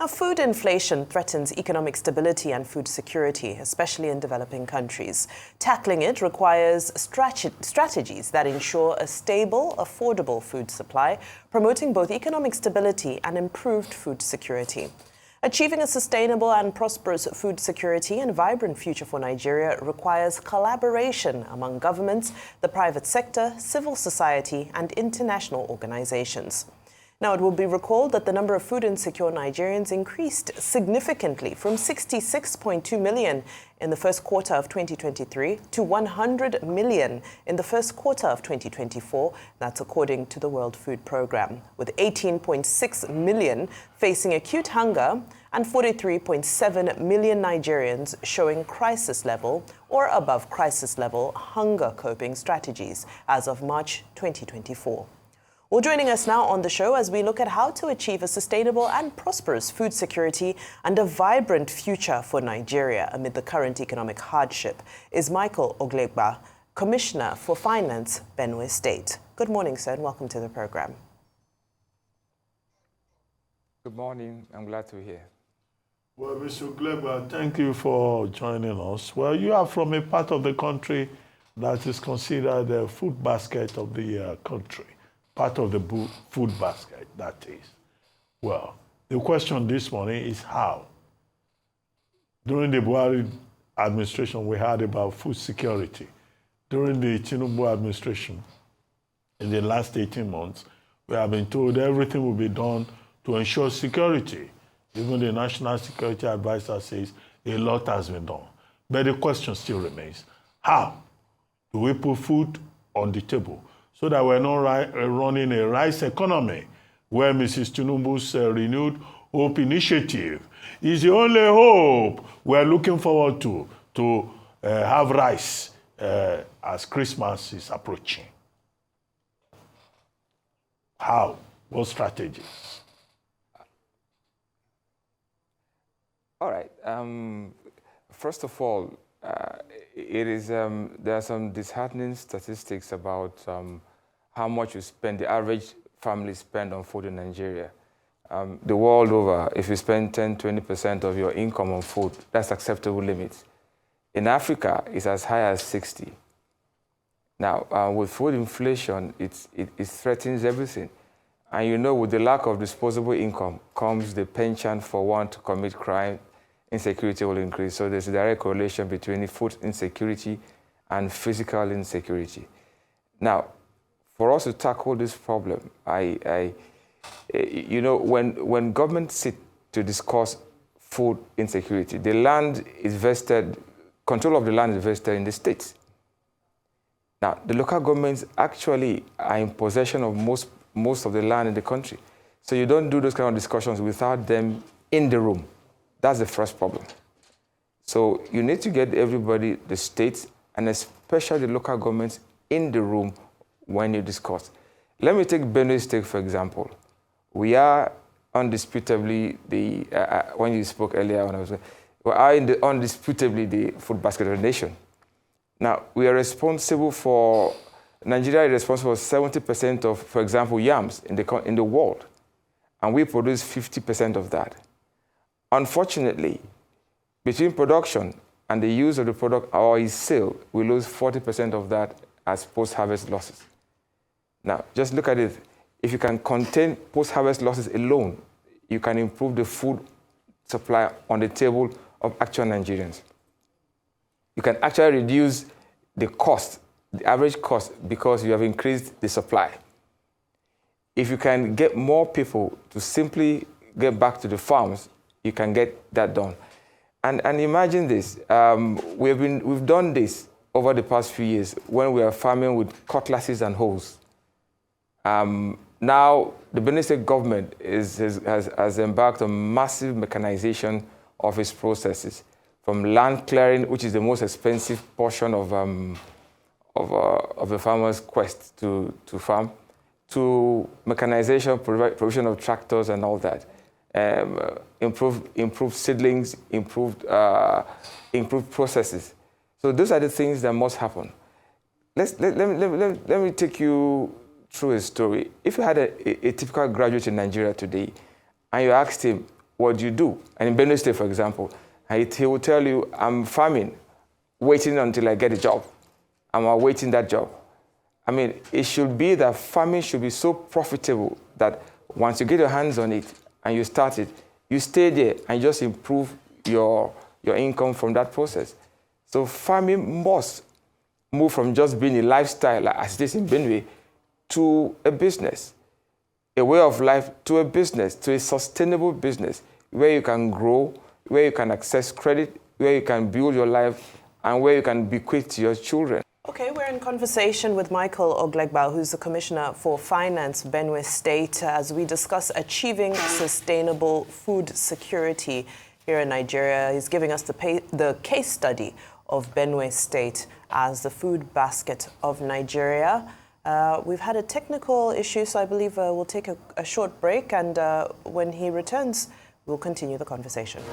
Now, food inflation threatens economic stability and food security, especially in developing countries. Tackling it requires strategies that ensure a stable, affordable food supply, promoting both economic stability and improved food security. Achieving a sustainable and prosperous food security and vibrant future for Nigeria requires collaboration among governments, the private sector, civil society, and international organizations. Now, it will be recalled that the number of food insecure Nigerians increased significantly from 66.2 million in the first quarter of 2023 to 100 million in the first quarter of 2024. That's according to the World Food Programme, with 18.6 million facing acute hunger and 43.7 million Nigerians showing crisis level or above crisis level hunger coping strategies as of March 2024. Well, joining us now on the show as we look at how to achieve a sustainable and prosperous food security and a vibrant future for Nigeria amid the current economic hardship is Michael Oglegba, Commissioner for Finance, Benue State. Good morning, sir, and welcome to the program. Good morning. I'm glad to be here. Well, Mr. Oglegba, thank you for joining us. Well, you are from a part of the country that is considered the food basket of the country. Part of the food basket, that is. Well, the question this morning is how? During the Buhari administration, we heard about food security. During the Tinubu administration, in the last 18 months, we have been told everything will be done to ensure security. Even the National Security Advisor says a lot has been done. But the question still remains, how do we put food on the table so that we're not running a rice economy where Mrs. Tinubu's renewed hope initiative is the only hope we're looking forward to have rice as Christmas is approaching? How? What strategies? All right. First of all, there are some disheartening statistics about how much the average family spend on food in Nigeria. The world over, if you spend 10–20% of your income on food, that's acceptable limits. In Africa, it's as high as 60%. Now, with food inflation, it threatens everything. And you know, with the lack of disposable income comes the penchant for one to commit crime. Insecurity will increase. So there's a direct correlation between food insecurity and physical insecurity. Now, for us to tackle this problem, you know, when governments sit to discuss food insecurity, the land is vested, control of the land is vested in the states. Now, the local governments actually are in possession of most of the land in the country. So you don't do those kind of discussions without them in the room. That's the first problem. So you need to get everybody, the states, and especially the local governments in the room when you discuss. Let me take Benue State, for example. We are undisputably when you spoke earlier, we are undisputably the food basket of the nation. Now, we are responsible for, Nigeria is responsible for 70% of, for example, yams in the world. And we produce 50% of that. Unfortunately, between production and the use of the product or its sale, we lose 40% of that as post-harvest losses. Now, just look at it. If you can contain post-harvest losses alone, you can improve the food supply on the table of actual Nigerians. You can actually reduce the cost, the average cost, because you have increased the supply. If you can get more people to simply get back to the farms, you can get that done. And imagine this, we've done this over the past few years when we are farming with cutlasses and hoes. Now, the Benue State government has embarked on massive mechanization of its processes, from land clearing, which is the most expensive portion of a farmer's quest to farm, to mechanization, provision of tractors and all that. Improve seedlings, improved processes. So those are the things that must happen. Let me take you through a story. If you had a typical graduate in Nigeria today, and you asked him, what do you do? And in Benue State, for example, he will tell you, I'm farming, waiting until I get a job. I'm awaiting that job. I mean, it should be that farming should be so profitable that once you get your hands on it and you start it, you stay there and just improve your income from that process. So farming must move from just being a lifestyle, as it is in Benue, to a business, a way of life to a business, to a sustainable business, where you can grow, where you can access credit, where you can build your life, and where you can bequeath to your children. Okay, we're in conversation with Michael Oglegba, who's the Commissioner for Finance, Benue State, as we discuss achieving sustainable food security here in Nigeria. He's giving us the case study of Benue State as the food basket of Nigeria. We've had a technical issue, so I believe we'll take a short break, and when he returns, we'll continue the conversation.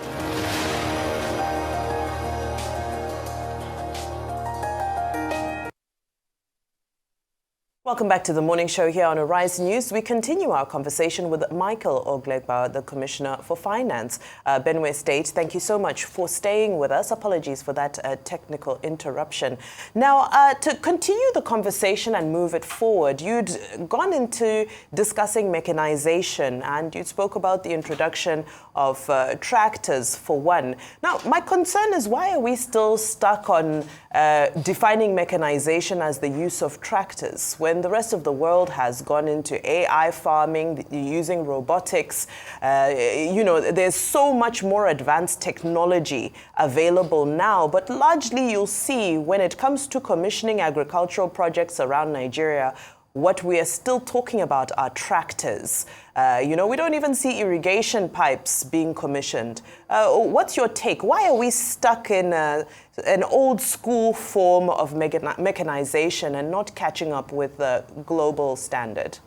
Welcome back to the morning show here on Arise News. We continue our conversation with Michael Oglegba, the Commissioner for Finance, Benue State. Thank you so much for staying with us. Apologies for that technical interruption. Now, to continue the conversation and move it forward, you'd gone into discussing mechanization, and you spoke about the introduction of tractors for one. Now, my concern is, why are we still stuck on defining mechanization as the use of tractors when the rest of the world has gone into AI farming, using robotics? There's so much more advanced technology available now, but largely you'll see when it comes to commissioning agricultural projects around Nigeria, what we are still talking about are tractors. We don't even see irrigation pipes being commissioned. What's your take? Why are we stuck in an old school form of mechanization and not catching up with the global standard?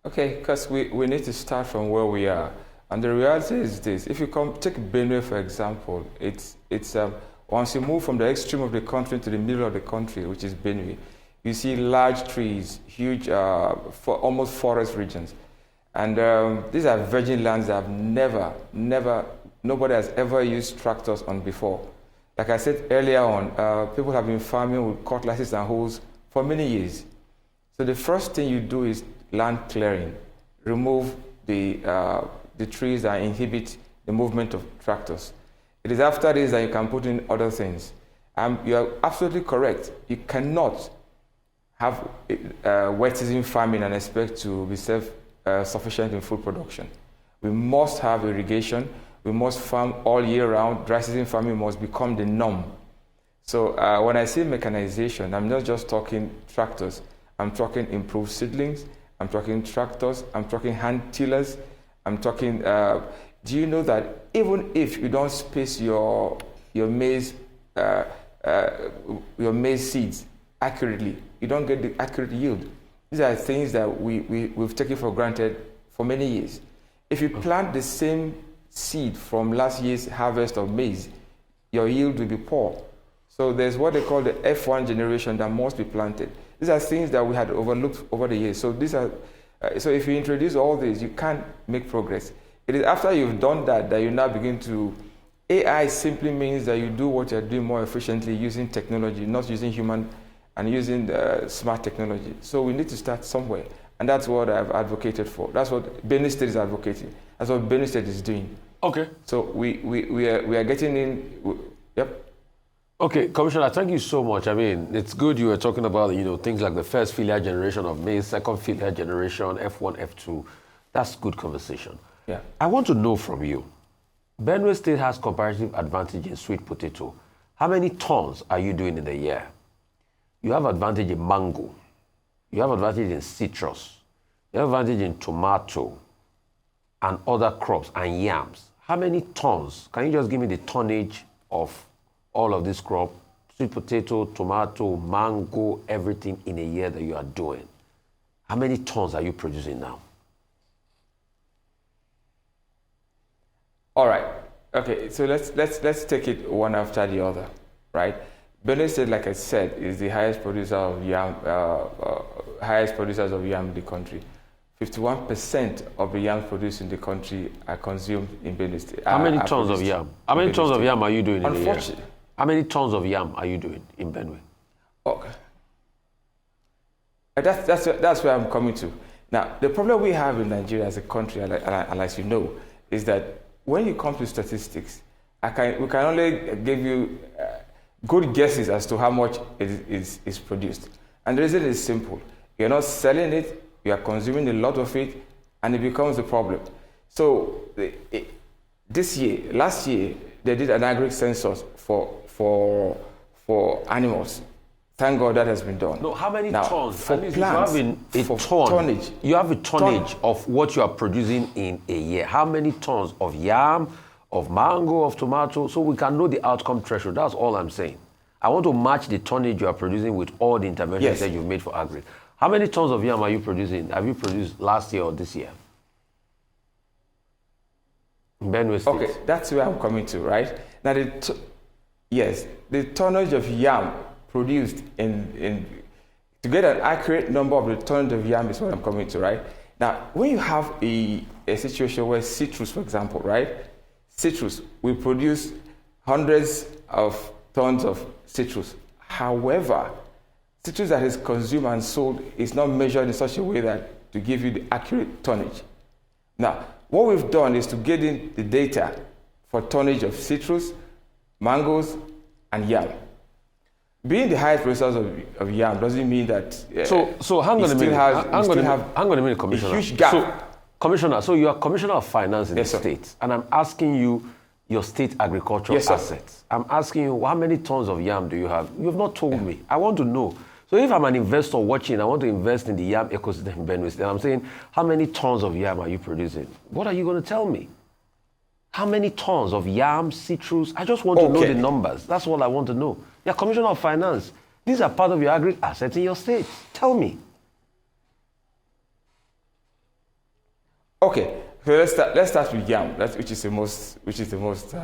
Okay, because we need to start from where we are. And the reality is this: if you take Benue, for example, it's once you move from the extreme of the country to the middle of the country, which is Benue, you see large trees, huge, almost forest regions. And these are virgin lands that nobody has ever used tractors on before. Like I said earlier on, people have been farming with cutlasses and hoes for many years. So the first thing you do is land clearing. Remove the trees that inhibit the movement of tractors. It is after this that you can put in other things. You are absolutely correct. You cannot have wet season farming and expect to be self-sufficient in food production. We must have irrigation. We must farm all year round. Dry season farming must become the norm. So when I say mechanization, I'm not just talking tractors. I'm talking improved seedlings. I'm talking tractors. I'm talking hand tillers. I'm talking... do you know that even if you don't space your maize seeds accurately, you don't get the accurate yield? These are things that we've taken for granted for many years. If you plant the same seed from last year's harvest of maize, your yield will be poor. So there's what they call the F1 generation that must be planted. These are things that we had overlooked over the years. So so if you introduce all these, you can't make progress. It is after you've done that you now begin to... AI simply means that you do what you're doing more efficiently using technology, not using human and using smart technology. So we need to start somewhere. And that's what I've advocated for. That's what Benue State is advocating. That's what Benue State is doing. Okay. So we are getting in... Yep. Okay, Commissioner, thank you so much. I mean, it's good you were talking about, things like the first filial generation of maize, second filial generation, F1, F2. That's good conversation. Yeah. I want to know from you, Benue State has comparative advantage in sweet potato. How many tons are you doing in a year? You have advantage in mango. You have advantage in citrus. You have advantage in tomato and other crops and yams. How many tons? Can you just give me the tonnage of all of this crop? Sweet potato, tomato, mango, everything in a year that you are doing. How many tons are you producing now? All right. Okay. So let's take it one after the other, right? Benue State, like I said, is the highest producer of yam, highest producers of yam in the country. 51% of the yams produced in the country are consumed in Benue State. How many tons of yam? How many tons of yam are you doing in a year? Unfortunately. How many tons of yam are you doing in Benue? Okay. That's where I'm coming to. Now, the problem we have in Nigeria as a country, and as you know, is that when you come to statistics, we can only give you good guesses as to how much is produced. And the reason is simple. You're not selling it, you are consuming a lot of it, and it becomes a problem. So last year, they did an aggregate census for animals. Thank God that has been done. No, how many now, tons? For plants, tonnage. You have a tonnage of what you are producing in a year. How many tons of yam, of mango, of tomato, so we can know the outcome threshold. That's all I'm saying. I want to match the tonnage you are producing with all the interventions that you've made for agri. How many tons of yam are you producing? Have you produced last year or this year? In Benue State. Okay, that's where I'm coming to, right? Now, the tonnage of yam produced to get an accurate number of the tonnage of yam is what I'm coming to, right? Now, when you have a situation where citrus, for example, right? Citrus, we produce hundreds of tons of citrus. However, citrus that is consumed and sold is not measured in such a way that to give you the accurate tonnage. Now, what we've done is to get in the data for tonnage of citrus, mangoes, and yam. Being the highest producers of yam doesn't mean that. So hang on a minute. Hang on a minute, Commissioner. A huge gap. So, Commissioner, so you are Commissioner of Finance in the sir. state, and I'm asking you your state agricultural assets. I'm asking you, how many tons of yam do you have? You have not told me. I want to know. So if I'm an investor watching, I want to invest in the yam ecosystem in Benue State, and I'm saying, how many tons of yam are you producing? What are you going to tell me? How many tons of yam, citrus? I just want to know the numbers. That's all I want to know. You're Commissioner of Finance. These are part of your agri assets in your state. Tell me. Okay, so let's start with yam, which is the most.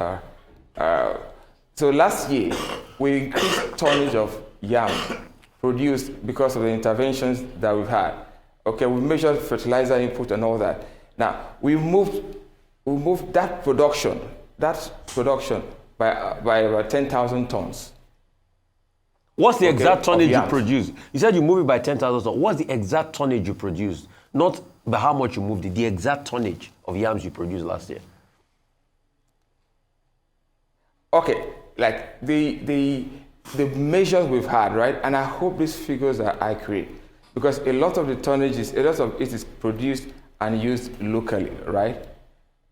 So last year we increased tonnage of yam produced because of the interventions that we've had. Okay, we measured fertilizer input and all that. Now we moved that production by about 10,000 tons. What's the exact tonnage you produce? You said you move it by 10,000 tons. What's the exact tonnage you produced? Not by how much you moved it, the exact tonnage of yams you produced last year. Okay, like the measures we've had, right? And I hope these figures are accurate because a lot of it is produced and used locally, right?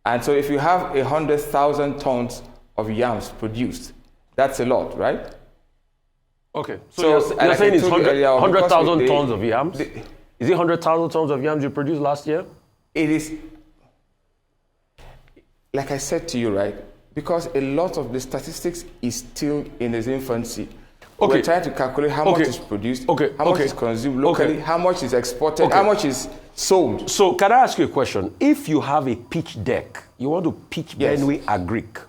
And so if you have 100,000 tons of yams produced, that's a lot, right? Okay, so you're saying it's 100,000 tons of yams? Is it 100,000 tons of yams you produced last year? It is, like I said to you, right? Because a lot of the statistics is still in its infancy. Okay. We're trying to calculate how much is produced, how much is consumed locally, how much is exported, how much is sold. So can I ask you a question? If you have a pitch deck, you want to pitch Benue Agric,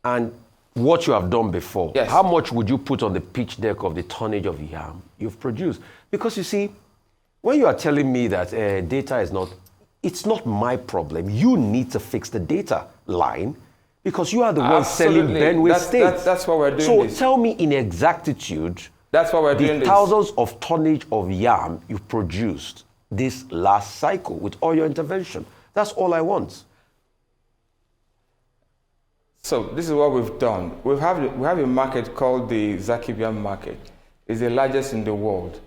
and what you have done before, how much would you put on the pitch deck of the tonnage of yam you've produced? Because you see, when you are telling me that data is not, it's not my problem. You need to fix the data line because you are the one selling Benue State. That's what we're doing. So tell me in exactitude, that's what we're doing. The thousands of tonnage of yam you produced this last cycle with all your intervention. That's all I want. So this is what we've done. We have a market called the Zakibian market. It's the largest in the world.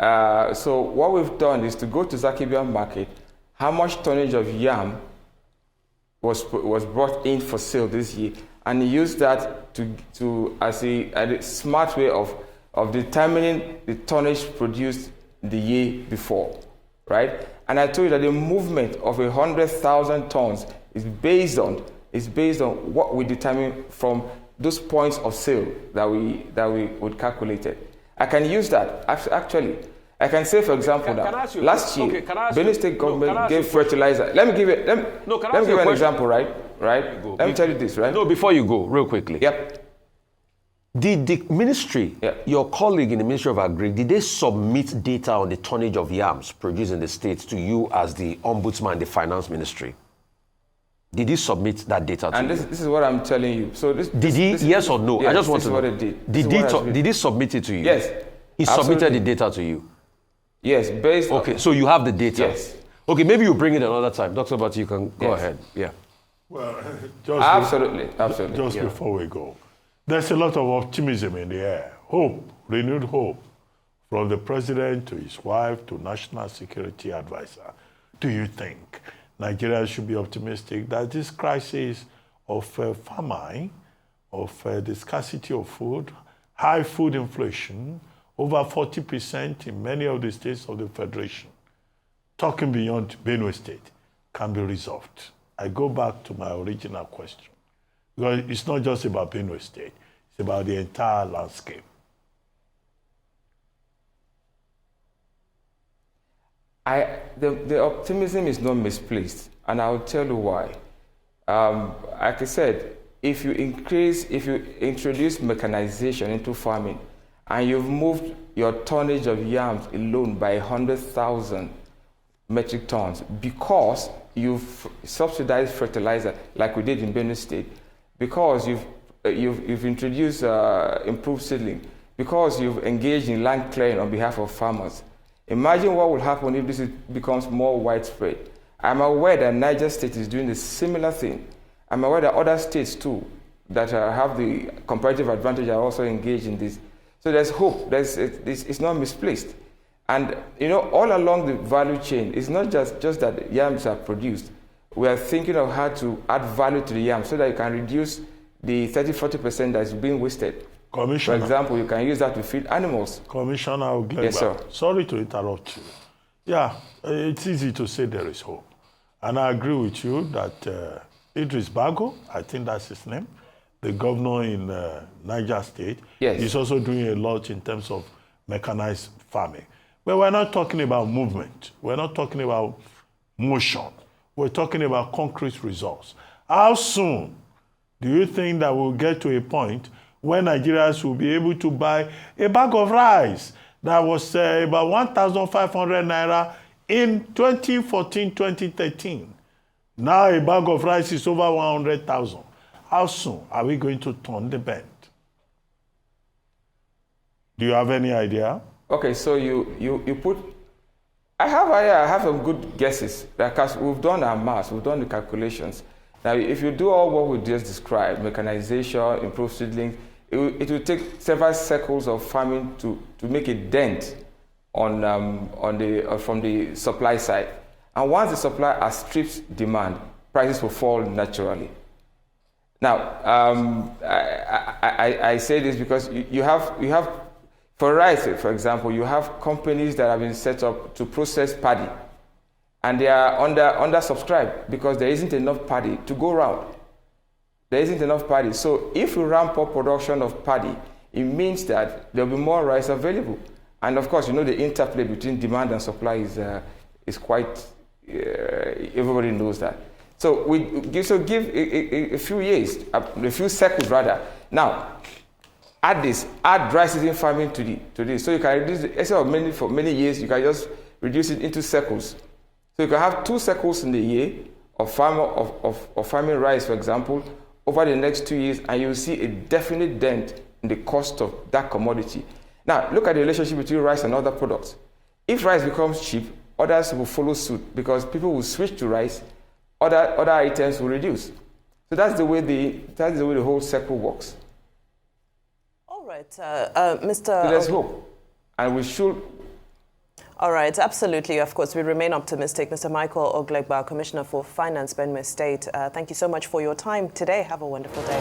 So what we've done is to go to Zakibian market, how much tonnage of yam was brought in for sale this year, and use that to as a smart way of determining the tonnage produced the year before, right? And I told you that the movement of 100,000 tons is based on what we determine from those points of sale that we would calculate it. I can use that actually. I can say, for example, last year, Benue State government gave fertilizer. Let me give you an example, right? Let me tell you this, right? No, before you go, real quickly. Yep. Did the ministry, your colleague in the Ministry of Agri, did they submit data on the tonnage of yams produced in the states to you as the ombudsman, the finance ministry? Did he submit that data to you? And this is what I'm telling you. So did he, yes or no? Yes, I just want to know. What it did. Did he submit it to you? Yes. He submitted the data to you? Yes, based on... Okay, so you have the data? Yes. Okay, maybe you bring it another time. Dr. Bati, you can go ahead. Yeah. Well, Absolutely. Just before we go, there's a lot of optimism in the air. Hope, renewed hope, from the president to his wife to national security advisor. Do you think Nigeria should be optimistic that this crisis of famine, of the scarcity of food, high food inflation, over 40% in many of the states of the Federation, talking beyond Benue State, can be resolved? I go back to my original question. Because it's not just about Benue State, it's about the entire landscape. The optimism is not misplaced, and I'll tell you why. Like I said, if you introduce mechanization into farming, and you've moved your tonnage of yams alone by 100,000 metric tons because you've subsidized fertilizer like we did in Benue State, because you've introduced improved seedling, because you've engaged in land clearing on behalf of farmers. Imagine what will happen if this becomes more widespread. I'm aware that Niger State is doing a similar thing. I'm aware that other states too that have the comparative advantage are also engaged in this. So there's hope. It's not misplaced. And all along the value chain, it's not just that yams are produced. We are thinking of how to add value to the yam so that you can reduce the 30-40% that is being wasted. Commissioner, for example, you can use that to feed animals. Commissioner Oglegba, yes, sir. Sorry to interrupt you. Yeah, it's easy to say there is hope. And I agree with you that Idris Bago, I think that's his name, the governor in Niger State, is also doing a lot in terms of mechanized farming. But we're not talking about movement. We're not talking about motion. We're talking about concrete results. How soon do you think that we'll get to a point when Nigerians will be able to buy a bag of rice that was about 1,500 naira in 2014, 2013? Now a bag of rice is over 100,000. How soon are we going to turn the bend? Do you have any idea? Okay, so you put... I have some good guesses because we've done our maths, we've done the calculations. Now, if you do all what we just described, mechanization, improved seedling, it will take several cycles of farming to make a dent from the supply side. And once the supply outstrips demand, prices will fall naturally. Now, I say this because you have for rice, for example, you have companies that have been set up to process paddy, and they are undersubscribed because there isn't enough paddy to go around. There isn't enough paddy. So if you ramp up production of paddy, it means that there will be more rice available. And of course, the interplay between demand and supply is quite, everybody knows that. So give a few years, a few cycles rather. Now, add dry season farming to this. So you can reduce it, instead of for many years, you can just reduce it into cycles. So you can have 2 cycles in the year of farming rice, for example, over the next 2 years, and you'll see a definite dent in the cost of that commodity. Now, look at the relationship between rice and other products. If rice becomes cheap, others will follow suit because people will switch to rice, other items will reduce. So that's the way the whole cycle works. All right, Mr. So there's hope, and we should. All right, absolutely. Of course, we remain optimistic. Mr. Michael Oglegba, Commissioner for Finance, Benue State, thank you so much for your time today. Have a wonderful day.